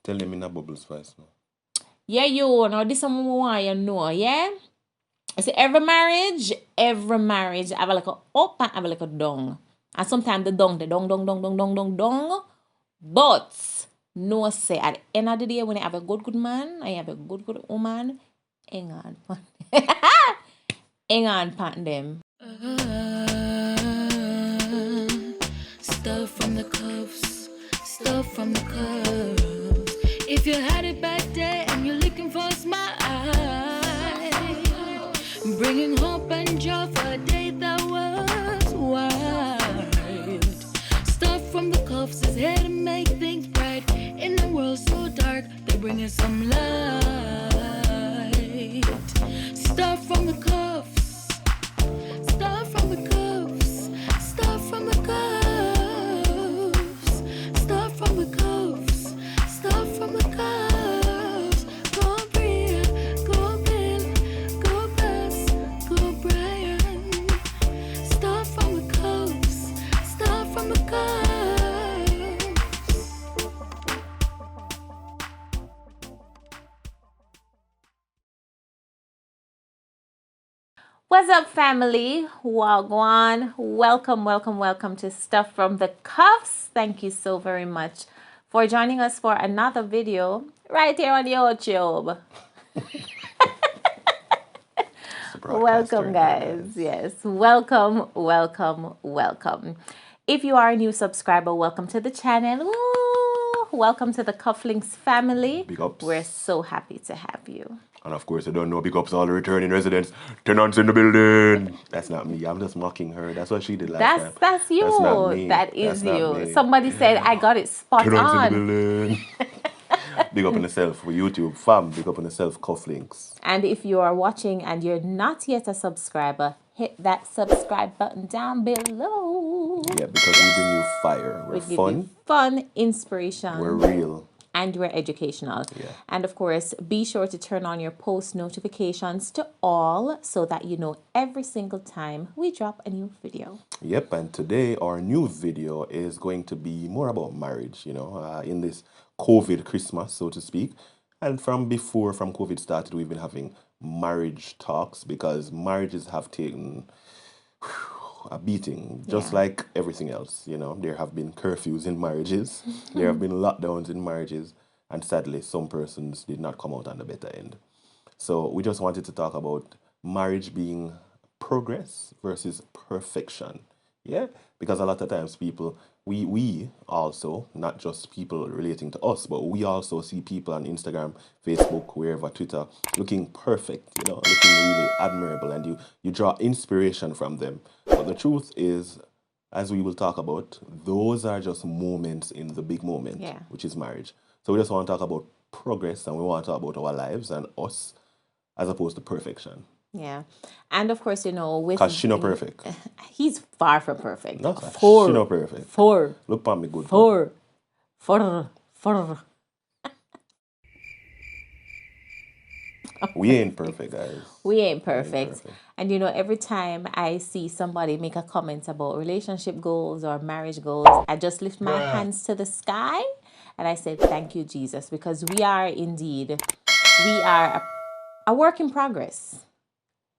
Tell them in a bubbles voice now. Yeah, you know, this is what want you know, yeah? I say every marriage have a like a up and have a like a down. And sometimes the down, down. But no say at the end of the day when you have a good man and you have a good woman, hang on. Hang on, pan them. Stuff from the cuffs, stuff from the cuffs. If you had it back there and you're looking for a smile, bringing hope and joy for a day that was wild. Stuff from the cuffs is here to make things bright. In the world so dark, they're bringing some light. Stuff from the cuffs, stuff from the cuffs, stuff from the cuffs, stuff from the cuffs, stuff from the cuffs. Go Bria, go Bill, go Bess, go Brian. Stuff from the cuffs, stuff from the cuffs. What's up, family? Wagwan. Welcome to Stuff from the Cuffs. Thank you so very much for joining us for another video right here on YouTube. Welcome, guys. Yes, welcome. If you are a new subscriber, welcome to the channel. Woo! Welcome to the Cufflinks family. Big ups. We're so happy to have you. And of course, I don't know, big ups all the returning residents, tenants in the building. That's not me. I'm just mocking her. That's what she did last time. That's you. That's not me. That is That's you. not me. Somebody said I got it spot Tenants on. in the building. Big up on yourself for YouTube. Fam, big up on yourself, Cufflinks. And if you are watching and you're not yet a subscriber, hit that subscribe button down below. Yeah, because we bring you fire. We're fun. Fun, inspiration. We're real. And we're educational. Yeah. And of course, be sure to turn on your post notifications to all so that you know every single time we drop a new video. Yep, and today our new video is going to be more about marriage, in this COVID Christmas, so to speak. And from COVID started, we've been having marriage talks because marriages have taken a beating, just like everything else. There have been curfews in marriages, there have been lockdowns in marriages, and sadly, some persons did not come out on the better end. So we just wanted to talk about marriage being progress versus perfection. Yeah, because a lot of times people, we also, not just people relating to us, but we also see people on Instagram, Facebook, wherever, Twitter, looking perfect, looking really admirable, and you draw inspiration from them. But the truth is, as we will talk about, those are just moments in the big moment, which is marriage. So we just want to talk about progress, and we want to talk about our lives and us, as opposed to perfection. Yeah. And of course, with... Because she not perfect. He's far from perfect. No, she not perfect. Look at me good. Four. We ain't perfect, guys. We ain't perfect. And every time I see somebody make a comment about relationship goals or marriage goals, I just lift my hands to the sky and I say, thank you, Jesus, because we are a work in progress.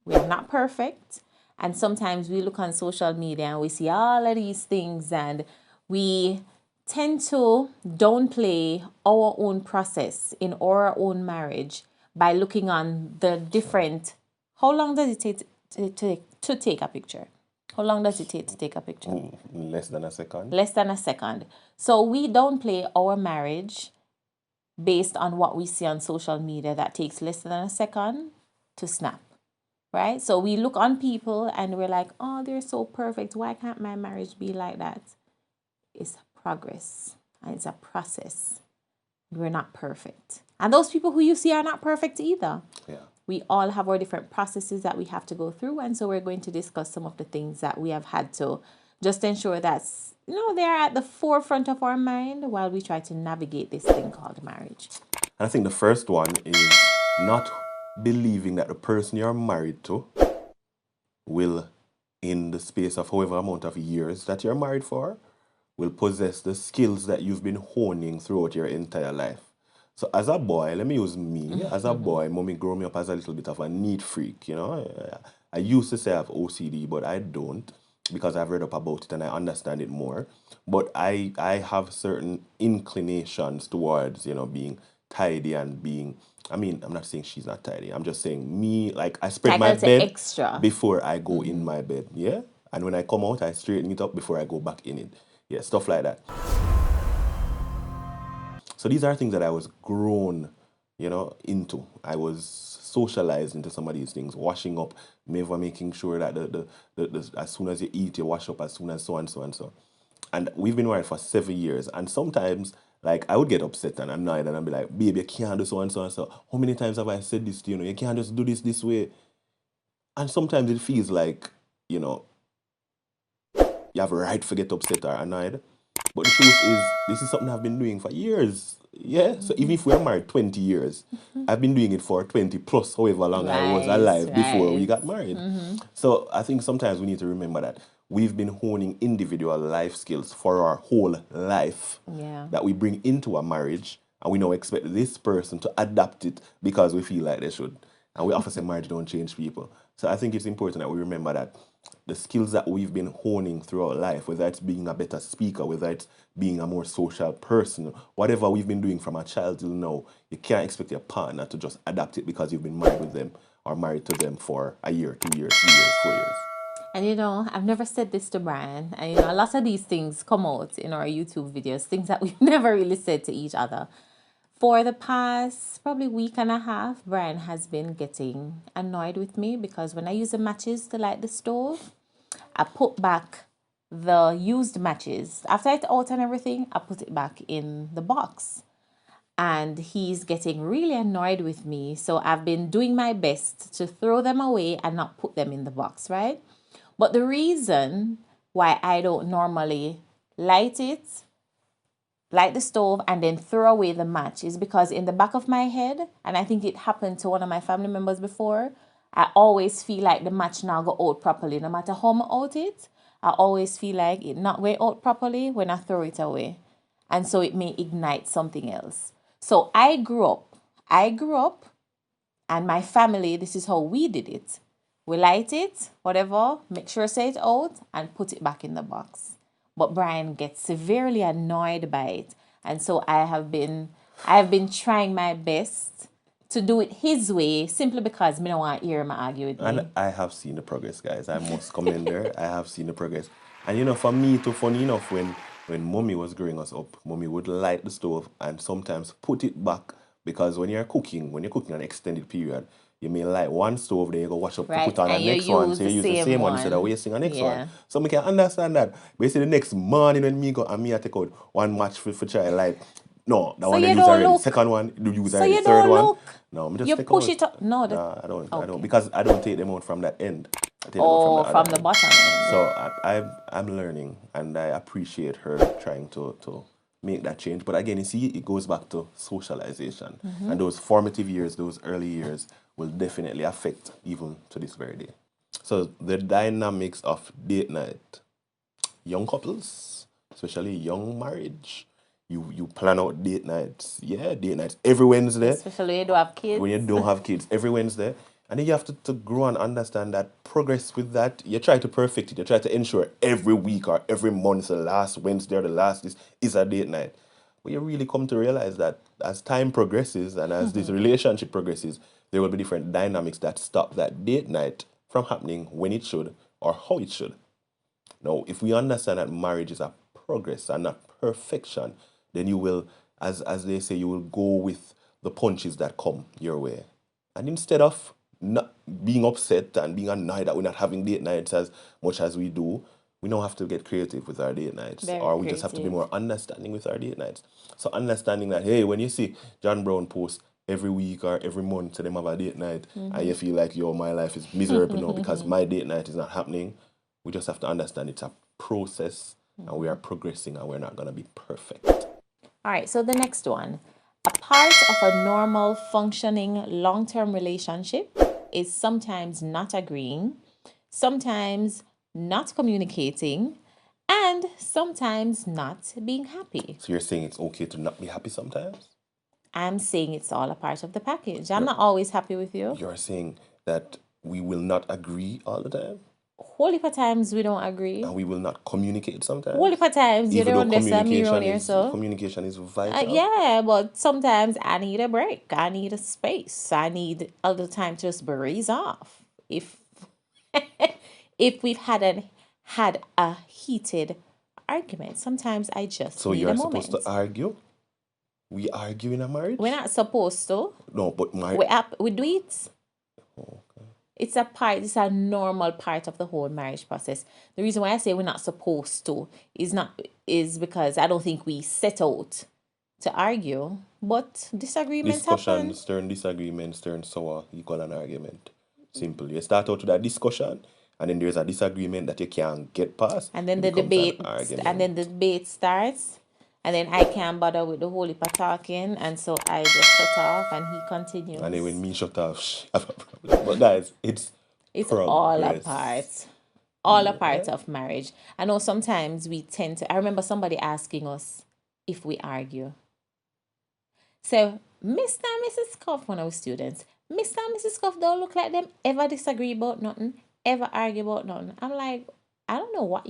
We are not perfect. And sometimes we look on social media and we see all of these things and we tend to downplay our own process in our own marriage by looking on the different... How long does it take to take a picture? How long does it take to take a picture? Less than a second. Less than a second. So we downplay our marriage based on what we see on social media that takes less than a second to snap. Right? So we look on people and we're like, oh, they're so perfect. Why can't my marriage be like that? It's progress and it's a process. We're not perfect. And those people who you see are not perfect either. Yeah. We all have our different processes that we have to go through. And so we're going to discuss some of the things that we have had to just ensure that, they're at the forefront of our mind while we try to navigate this thing called marriage. And I think the first one is not believing that the person you're married to will, in the space of however amount of years that you're married for, will possess the skills that you've been honing throughout your entire life. So as a boy, let me use me. As a boy, mommy grew me up as a little bit of a neat freak, you know. I used to say I have OCD, but I don't because I've read up about it and I understand it more. But I have certain inclinations towards, you know, being tidy and being, I mean, I'm not saying she's not tidy. I'm just saying me, like I spread Like my I'll say bed extra. before I go in my bed, yeah? And when I come out, I straighten it up before I go back in it. Yeah, stuff like that. So these are things that I was grown, you know, into. I was socialized into some of these things, washing up, never making sure that as soon as you eat, you wash up, as soon as so and so and so. And we've been married for 7 years. And sometimes, like, I would get upset and annoyed and I'd be like, babe, you can't do so and so and so. How many times have I said this to you? You know, you can't just do this way. And sometimes it feels like, you know, you have a right to get upset or annoyed. But the truth is, this is something I've been doing for years. Yeah. So even if we're married 20 years, I've been doing it for 20 plus however long I was Right, alive before we right. got married. So I think sometimes we need to remember that we've been honing individual life skills for our whole life Yeah. that we bring into a marriage, and we now expect this person to adapt it because we feel like they should. And we often say marriage don't change people. So I think it's important that we remember that the skills that we've been honing throughout life, whether it's being a better speaker, whether it's being a more social person, whatever we've been doing from a child till now, you can't expect your partner to just adapt it because you've been married with them or married to them for a year, 2 years, 3 years, 4 years. And you know, I've never said this to Brian. And you know, a lot of these things come out in our YouTube videos, things that we've never really said to each other. For the past probably week and a half, Brian has been getting annoyed with me because when I use the matches to light the stove, I put back the used matches. After it's out and everything, I put it back in the box. And he's getting really annoyed with me. So I've been doing my best to throw them away and not put them in the box, right? But the reason why I don't normally light it, light the stove, and then throw away the match is because in the back of my head, and I think it happened to one of my family members before, I always feel like the match now go out properly. No matter how I out it, I always feel like it not going out properly when I throw it away. And so it may ignite something else. So I grew up, and my family, this is how we did it. We light it, whatever, make sure say it out, and put it back in the box. But Brian gets severely annoyed by it. And so I've been trying my best to do it his way simply because me don't want to hear him argue with me. And I have seen the progress, guys. I must commend her. I have seen the progress. And you know, for me too, funny enough, when mommy was growing us up, mommy would light the stove and sometimes put it back because when you're cooking an extended period, you may light one stove, then you go wash up to Right? put on the And you next one. use So the you use the same same one instead of one. wasting the next one. Yeah. So we can understand that. But you see the next morning when me go and me I take out one match for try light. No, that So one I you use don't already. look. Second one, you use So already. you Third don't one, look. no, I'm just You take push out. it up. No, that Nah, I don't, okay. because I don't take them out from that end. I take them out from Oh, the other from the end. bottom end. So I'm learning, and I appreciate her trying to make that change. But again, you see, it goes back to socialization, and those formative years, those early years, will definitely affect even to this very day. So the dynamics of date night, young couples, especially young marriage. You plan out date nights. Yeah, date nights every Wednesday Especially when you don't have kids. when you don't have kids every Wednesday. And then you have to grow and understand that progress with that, you try to perfect it. You try to ensure every week or every month, the last Wednesday or the last this is a date night. But you really come to realize that as time progresses and as this relationship progresses, there will be different dynamics that stop that date night from happening when it should or how it should. Now, if we understand that marriage is a progress and not perfection, then you will, as they say, you will go with the punches that come your way. And instead of not being upset and being annoyed that we're not having date nights as much as we do, we now have to get creative with our date nights, Very or we just have to be creative. more understanding with our date nights. So understanding that, hey, when you see John Brown post every week or every month to them have a date night, and you feel like, yo, my life is miserable now because my date night is not happening, we just have to understand it's a process and we are progressing and we're not going to be perfect. All right, so the next one. A part of a normal, functioning, long term relationship is sometimes not agreeing, sometimes not communicating, and sometimes not being happy. So you're saying it's okay to not be happy sometimes? I'm saying it's all a part of the package. I'm not always happy with you. You're saying that we will not agree all the time, Whole heap of times we don't agree. and we will not communicate sometimes. Whole heap of times you Even don't though understand me around here, so. communication is vital. Yeah, but sometimes I need a break. I need a space. I need a little time to just breeze off. If if we've had a heated argument, sometimes I just So need you're a supposed moment. to argue? We argue in a marriage? We're not supposed to. No, but We do it. It's a normal part of the whole marriage process. The reason why I say we're not supposed to is because I don't think we set out to argue, but disagreements happen. discussions turn disagreements turn sour equal an argument. Simple. You start out with a discussion, and then there's a disagreement that you can't get past. And then it becomes an argument. the debate starts, and then I can't bother with the whole heap of talking, and so I just shut off, and he continues. And then when me shut off, I have a problem. But guys, it's progress. All a part of marriage. I know sometimes we tend to. I remember somebody asking us if we argue. So, Mr. and Mrs. Cuff, one of our students, Mr. and Mrs. Cuff don't look like them ever disagree about nothing, ever argue about nothing. I'm like, I don't know what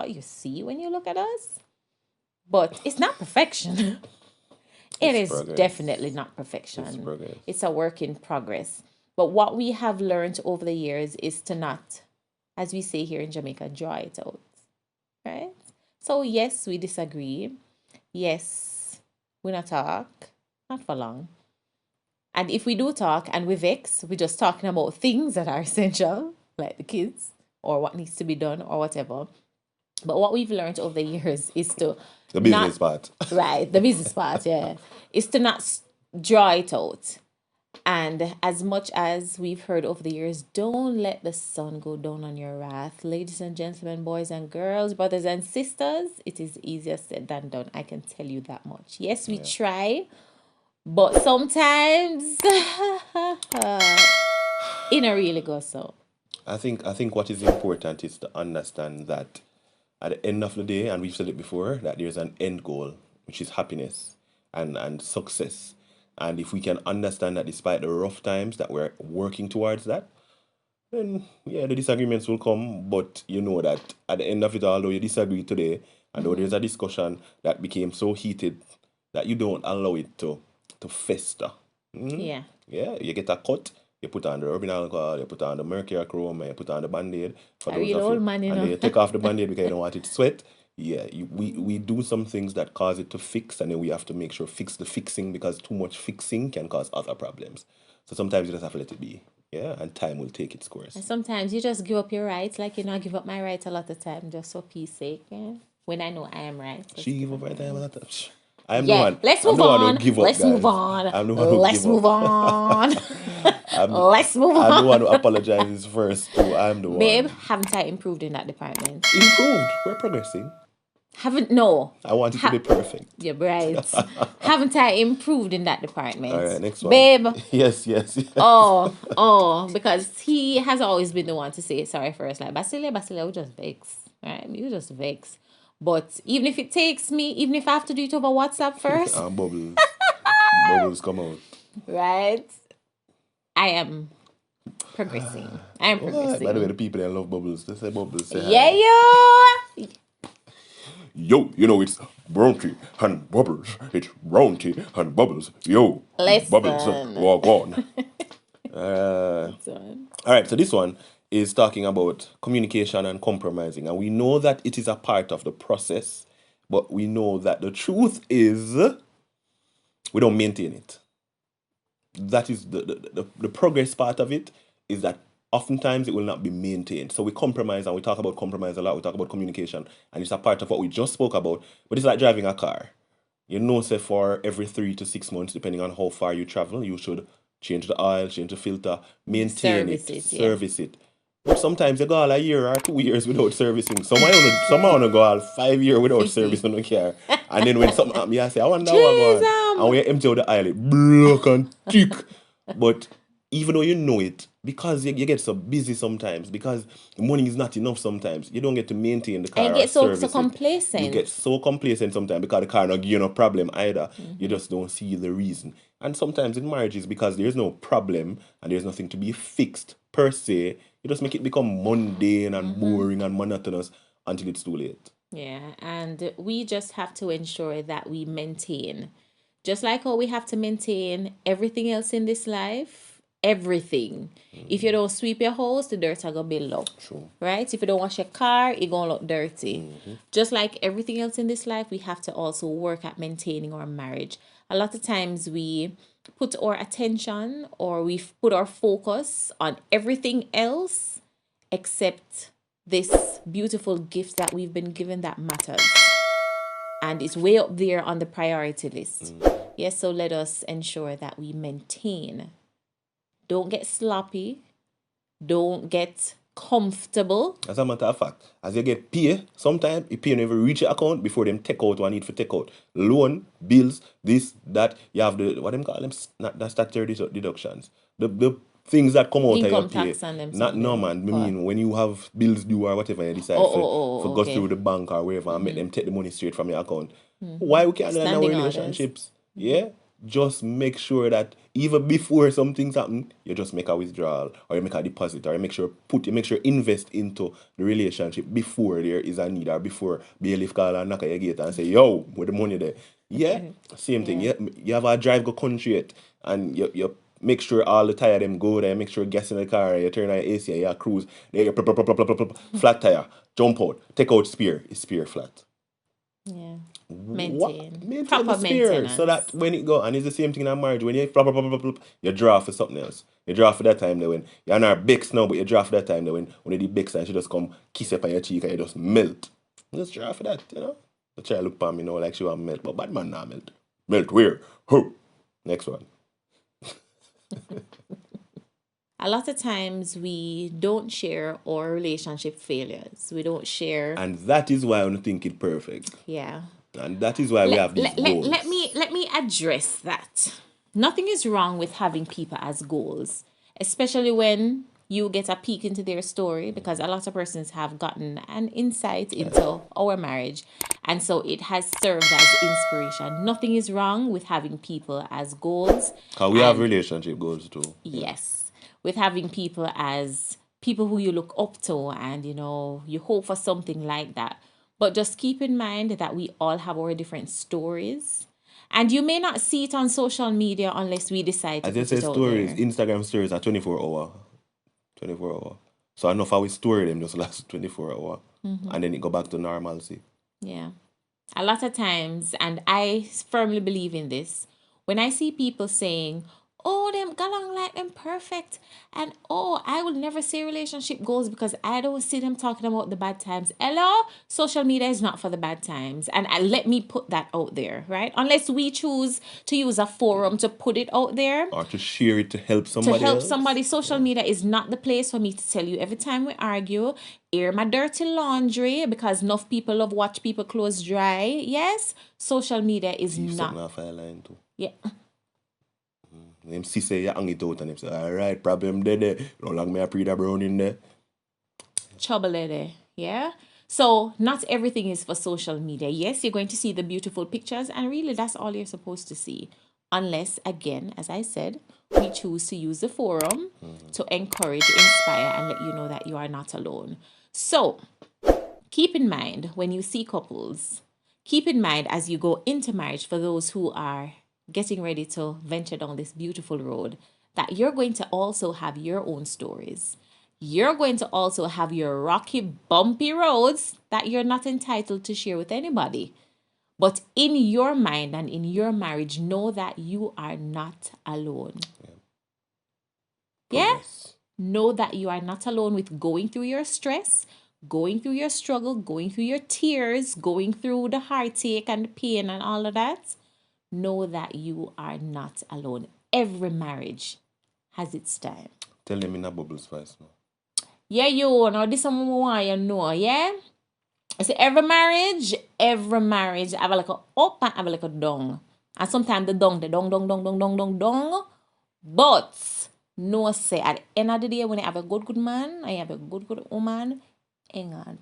you see when you look at us, but it's not perfection. It is progress. definitely not perfection. It's progress. It's a work in progress. But what we have learned over the years is to not, as we say here in Jamaica, draw it out. Right? So yes, we disagree. Yes, we not talk. Not for long. And if we do talk and we vex, we're just talking about things that are essential, like the kids, or what needs to be done, or whatever. But what we've learned over the years is to The business part. Right, the business part, yeah, is to not draw it out. And as much as we've heard over the years, don't let the sun go down on your wrath. Ladies and gentlemen, boys and girls, brothers and sisters, it is easier said than done. I can tell you that much. Yes, we try, but sometimes it don't really go so. I think what is important is to understand that at the end of the day, and we've said it before, that there's an end goal, which is happiness and success. And if we can understand that despite the rough times that we're working towards that, then yeah, the disagreements will come. But you know that at the end of it all, though you disagree today, and though there's a discussion that became so heated that you don't allow it to fester. Yeah. Yeah, you get a cut, you put on the rubbing alcohol, you put on the mercurochrome, and you put on the band-aid. For A those real of old you, man, you and know. then you take off the band-aid because you don't want it to sweat. Yeah, we do some things that cause it to fix, and then we have to make sure fix the fixing, because too much fixing can cause other problems. So sometimes you just have to let it be. Yeah, and time will take its course. And sometimes you just give up your rights, like I give up my rights a lot of time just for peace sake. Yeah? When I know I am right. She give up right time and that. I am Yeah, the one. let's I'm move the one on. who give up, Let's guys. move on. I'm the one who Let's give move up. on. I'm Let's move the on. one who apologizes first too. I'm the Babe, one. haven't I improved in that department? Improved. We're progressing. No. I want it to be perfect. You're right. Haven't I improved in that department? All right, next one. Babe. Yes. Because he has always been the one to say sorry first. Like, Basile, we just vex. Right? You just vex. But even if I have to do it over WhatsApp first, Bubbles. Bubbles come out. right? I am progressing. By the way, the people that love bubbles, they say bubbles. Say Yeah, hi. yo. Yo, you know it's brown tea and bubbles. It's brown tea and bubbles. Yo, Listen. bubbles. Walk on. All right, so this one is talking about communication and compromising, and we know that it is a part of the process, but we know that the truth is we don't maintain it. That is the progress part of it, is that oftentimes it will not be maintained. So we compromise, and we talk about compromise a lot. We talk about communication, and it's a part of what we just spoke about. But it's like driving a car. You know, say for every 3 to 6 months, depending on how far you travel, you should change the oil, change the filter, maintain service it. But sometimes you go all a year or 2 years without servicing. Some wanna go all 5 years without servicing the car. And then when something happens, you say, I wonder what going on. And when you empty out the oil, it black and thick. But even though you know it, because you get so busy sometimes, because money is not enough sometimes, you don't get to maintain the And car you or get so service it. You get complacent. so complacent sometimes because the car not give you no problem either. You Mm-hmm. just don't see the reason. And sometimes in marriages, because there's no problem and there's nothing to be fixed per se, you just make it become mundane and boring and monotonous until it's too late. Yeah, and we just have to ensure that we maintain, just like how we have to maintain everything else in this life, everything. If you don't sweep your house, the dirt are gonna build up. True. Right? If you don't wash your car, it's gonna look dirty. Just like everything else in this life, we have to also work at maintaining our marriage. A lot of times we put our attention or we put our focus on everything else except this beautiful gift that we've been given that matters. And it's way up there on the priority list. Yes, so let us ensure that we maintain. Don't get sloppy. Don't get comfortable. As a matter of fact, as you get pay, sometimes you pay never reach your account before them take out what need for take out. Loan, bills, this, that, you have the what them call them, not the statutory deductions. The things that come out of your Income pay. tax and them Not no something. man. I What? mean when you have bills due or whatever you decide for go Okay. through the bank or wherever and make them take the money straight from your account. Why we can't do that in our Standing orders. relationships? Yeah? Just make sure that even before some things happen, you just make a withdrawal or you make a deposit or you make sure invest into the relationship before there is a need or before bailiff call and knock at your gate and say, yo, where the money there? Yeah, same thing. Yeah. You have a drive go country yet and you make sure all the tire them go there, make sure gas in the car, you turn on your AC, you cruise, there you flat tire, jump out, take out spare, it's spare flat. Yeah. What? Maintain. Maintain Proper the spare so that maintenance. when it go, and it's the same thing in a marriage, when you you draw for something else. You draw for that time there when you're not Bex now, but you draw for that time there when you did Bex and she just come kiss up on your cheek and you just melt. Just draw for that, you know? The child look at me now like she want melt, but bad man not melt. Melt where? Who? Next one. A lot of times we don't share our relationship failures. We don't share. And that is why I don't think it perfect. Yeah. And that is why we have these goals. Let me address that. Nothing is wrong with having people as goals, especially when you get a peek into their story, because a lot of persons have gotten an insight into our marriage, and so it has served as inspiration. Nothing is wrong with having people as goals. Because we have relationship goals too. Yes, with having people as people who you look up to and you hope for something like that. But just keep in mind that we all have our different stories. And you may not see it on social media unless we decide to As you put say, it out stories, there. Instagram stories are 24 hour. 24 hour. So enough how we store them just last 24 hour. And then it go back to normalcy. Yeah. A lot of times, and I firmly believe in this, when I see people saying, oh, them got along like them perfect, and oh, I will never say relationship goals because I don't see them talking about the bad times. Hello, social media is not for the bad times, and let me put that out there, right? Unless we choose to use a forum to put it out there, Or to share it to help somebody to help else. somebody. Social media is not the place for me to tell you every time we argue, air my dirty laundry, because enough people love watch people clothes dry. Yes, social media is See something not. off a line too. Yeah. Them see say you hang it out and them say, alright, problem there. No long me I pre the brown in there. Trouble there. Yeah. So not everything is for social media. Yes, you're going to see the beautiful pictures, and really that's all you're supposed to see. Unless, again, as I said, we choose to use the forum to encourage, inspire, and let you know that you are not alone. So keep in mind when you see couples, keep in mind as you go into marriage, for those who are getting ready to venture down this beautiful road, that you're going to also have your own stories. You're going to also have your rocky, bumpy roads that you're not entitled to share with anybody. But in your mind and in your marriage, know that you are not alone. Yeah? Progress. Know that you are not alone with going through your stress, going through your struggle, going through your tears, going through the heartache and the pain and all of that. Know that you are not alone. Every marriage has its time. Tell them in a bubble spice now. Yeah, now this is what I want you to know, yeah? I say every marriage have a like a up and have a like a down. And sometimes the down, the down. But No say at the end of the day when you have a good man and you have a good woman, hang on.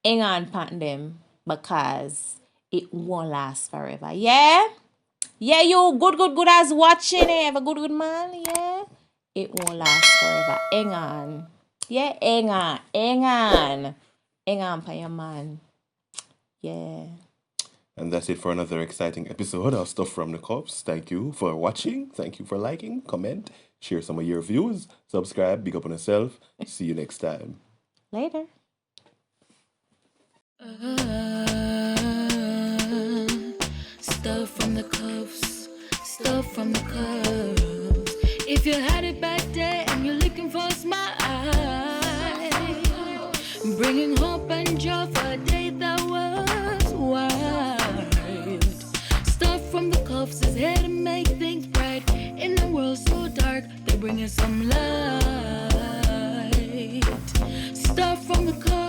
Hang on pan them because it won't last forever. Yeah? Yeah, you good as watching it. Have a good man, yeah? It won't last forever. Hang on. Yeah, hang on. Hang on for your man. Yeah. And that's it for another exciting episode of Stuff from the Cups. Thank you for watching. Thank you for liking, comment, share some of your views, subscribe, big up on yourself. See you next time. Later. Stuff from the cuffs, stuff from the cuffs. If you had a bad day and you're looking for a smile, bringing hope and joy for a day that was wild. Stuff from the cuffs is here to make things bright. In a world so dark, they're bringing some light. Stuff from the cuffs.